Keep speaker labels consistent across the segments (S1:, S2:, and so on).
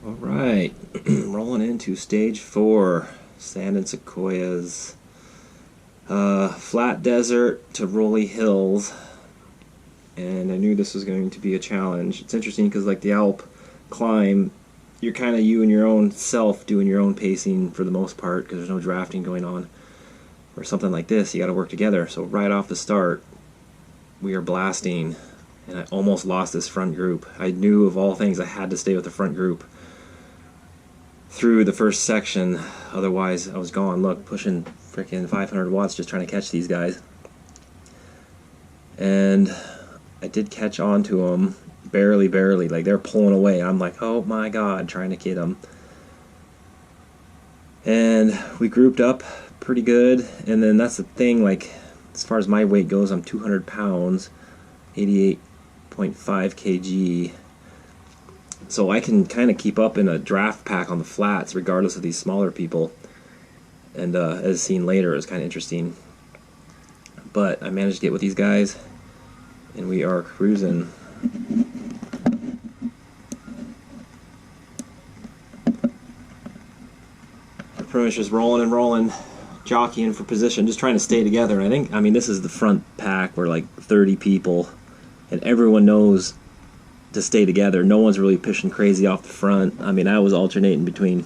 S1: Alright, rolling into stage 4, sand and sequoias. Flat desert to rolly hills, and I knew this was going to be a challenge. It's interesting because like the Alp climb, you're kind of you and your own self doing your own pacing for the most part because there's no drafting going on. Or something like this, you got to work together. So right off the start, we are blasting, and I almost lost this front group. I knew of all things I had to stay with the front group through the first section, otherwise I was gone. Look, pushing freaking 500 watts just trying to catch these guys. And I did catch on to them, barely, like they're pulling away. I'm like, oh my god, trying to get them. And we grouped up pretty good, and then that's the thing, like, as far as my weight goes, I'm 200 pounds, 88.5 kg. So I can kind of keep up in a draft pack on the flats regardless of these smaller people. And as seen later, it's kind of interesting. But I managed to get with these guys, and we are cruising. We're pretty much just rolling and rolling, jockeying for position, just trying to stay together. And I mean, this is the front pack. We're like 30 people, and everyone knows to stay together. No one's really pushing crazy off the front. I mean, I was alternating between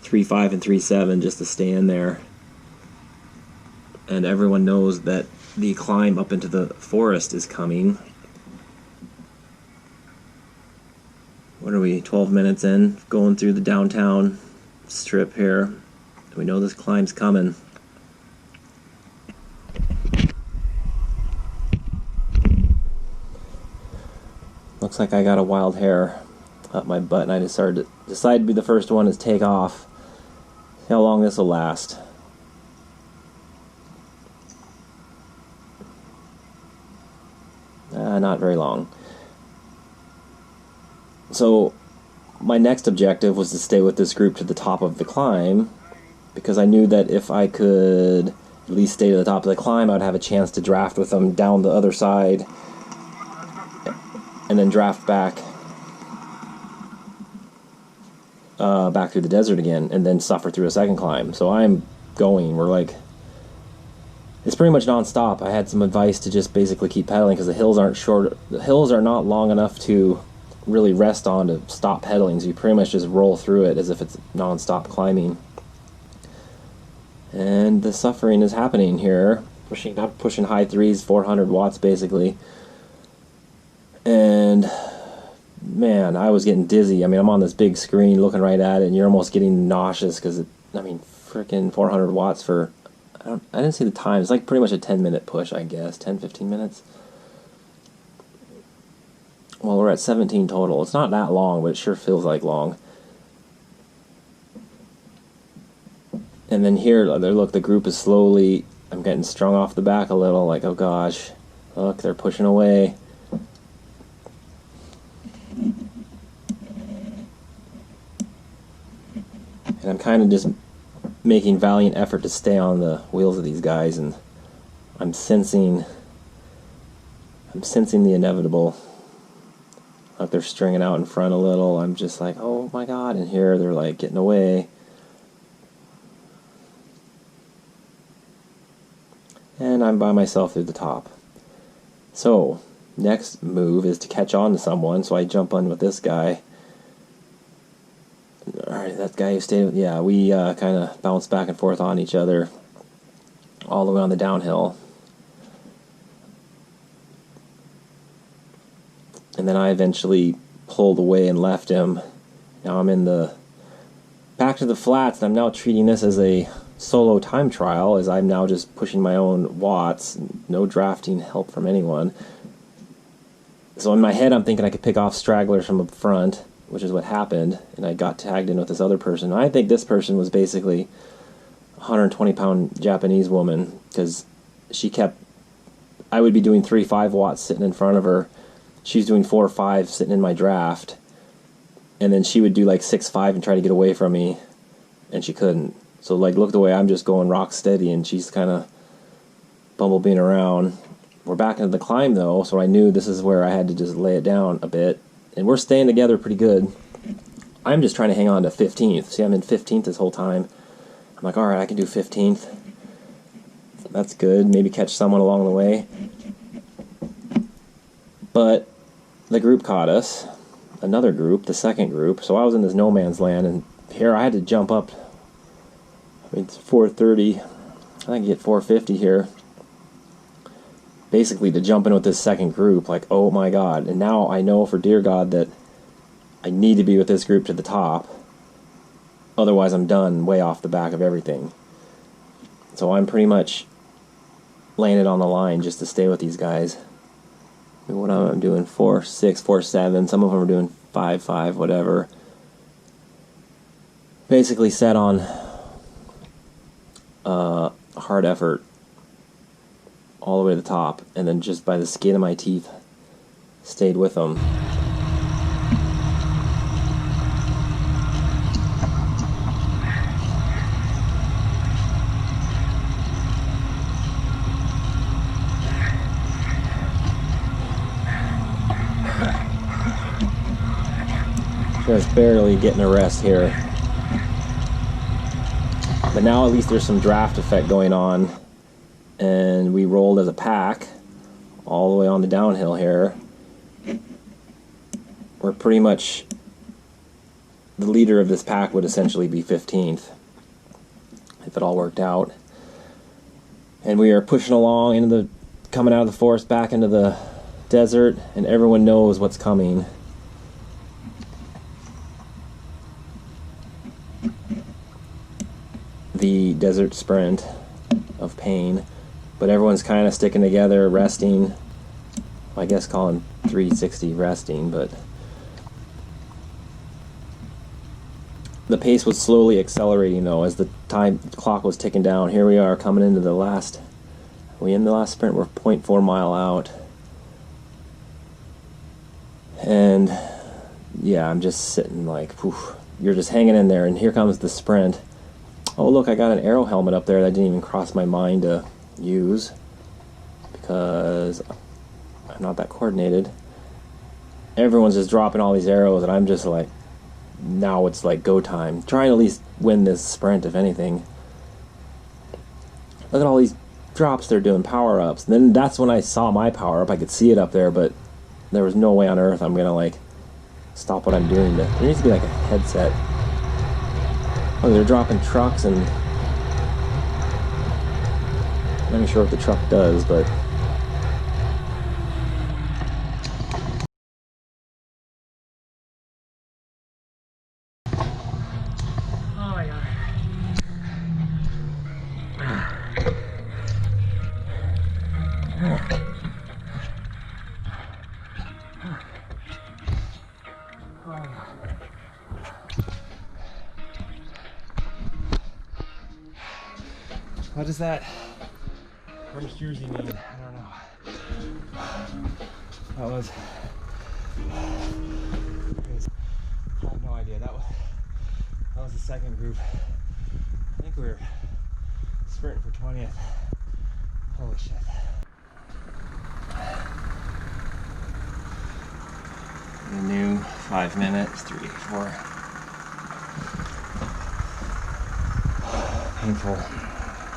S1: 3.5 and 3.7 just to stay in there. And everyone knows that the climb up into the forest is coming. What are we, 12 minutes in, going through the downtown strip here. We know this climb's coming. Looks like I got a wild hair up my butt, and I decided to be the first one to take off. See how long this will last. Not very long. So my next objective was to stay with this group to the top of the climb, because I knew that if I could at least stay to the top of the climb, I'd have a chance to draft with them down the other side and then draft back through the desert again, and then suffer through a second climb. So I'm going, we're like, it's pretty much non-stop. I had some advice to just basically keep pedaling because the hills are not long enough to really rest on to stop pedaling, so you pretty much just roll through it as if it's non-stop climbing. And the suffering is happening here. I'm pushing high threes, 400 watts basically. And man, I was getting dizzy. I mean, I'm on this big screen looking right at it, and you're almost getting nauseous because, I mean, freaking 400 watts for, I didn't see the time. It's like pretty much a 10-minute push, I guess, 10, 15 minutes. Well, we're at 17 total. It's not that long, but it sure feels like long. And then here, look, the group is slowly, I'm getting strung off the back a little, like, oh gosh, look, they're pushing away. And I'm kind of just making valiant effort to stay on the wheels of these guys, and I'm sensing the inevitable. Like they're stringing out in front a little. I'm just like, oh my god, and here they're like getting away. And I'm by myself through the top. So, next move is to catch on to someone, so I jump on with this guy. Alright, that guy who stayed with, yeah, we kind of bounced back and forth on each other all the way on the downhill. And then I eventually pulled away and left him. Now I'm in the back to the flats, and I'm now treating this as a solo time trial, as I'm now just pushing my own watts, no drafting help from anyone. So in my head I'm thinking I could pick off stragglers from up front, which is what happened, and I got tagged in with this other person. I think this person was basically a 120-pound Japanese woman, because I would be doing 3.5 watts sitting in front of her. She's doing 4.5 sitting in my draft, and then she would do like 6.5 and try to get away from me, and she couldn't. So like, look the way I'm just going rock steady, and she's kind of bumblebeing around. We're back into the climb though, so I knew this is where I had to just lay it down a bit. And we're staying together pretty good. I'm just trying to hang on to 15th. See, I'm in 15th this whole time. I'm like, all right, I can do 15th. That's good. Maybe catch someone along the way. But the group caught us. Another group, the second group. So I was in this no man's land, and here I had to jump up. I mean, it's 4:30. I think I get 4:50 here. Basically to jump in with this second group. Like, oh my god. And now I know for dear God that I need to be with this group to the top. Otherwise I'm done way off the back of everything. So I'm pretty much laying it on the line just to stay with these guys. What I'm doing, 4-6, 4-7. Some of them are doing 5-5, whatever. Basically set on hard effort all the way to the top, and then just by the skin of my teeth stayed with them. Just barely getting a rest here. But now at least there's some draft effect going on, and we rolled as a pack all the way on the downhill here. We're pretty much, the leader of this pack would essentially be 15th if it all worked out. And we are pushing along into the, coming out of the forest back into the desert, and everyone knows what's coming. The desert sprint of pain, but everyone's kind of sticking together, resting. Well, I guess calling 360 resting, but the pace was slowly accelerating though as the time clock was ticking down. Here we are coming into the last, we in the last sprint, we're 0.4 mile out, and yeah, I'm just sitting like, whew, you're just hanging in there, and here comes the sprint. Oh look, I got an arrow helmet up there that didn't even cross my mind to use because I'm not that coordinated. Everyone's just dropping all these arrows, and I'm just like, now it's like go time. Trying to at least win this sprint, if anything. Look at all these drops they're doing, power-ups. And then that's when I saw my power-up. I could see it up there, but there was no way on earth I'm gonna like stop what I'm doing. There needs to be like a headset. Oh, they're dropping trucks, and I'm not even sure what the truck does, but
S2: oh my god. What does that orange jersey mean? I don't know. That was crazy. I have no idea. That was the second group. I think we were sprinting for 20th. Holy shit.
S1: the new 5 minutes, 3, 4. Painful.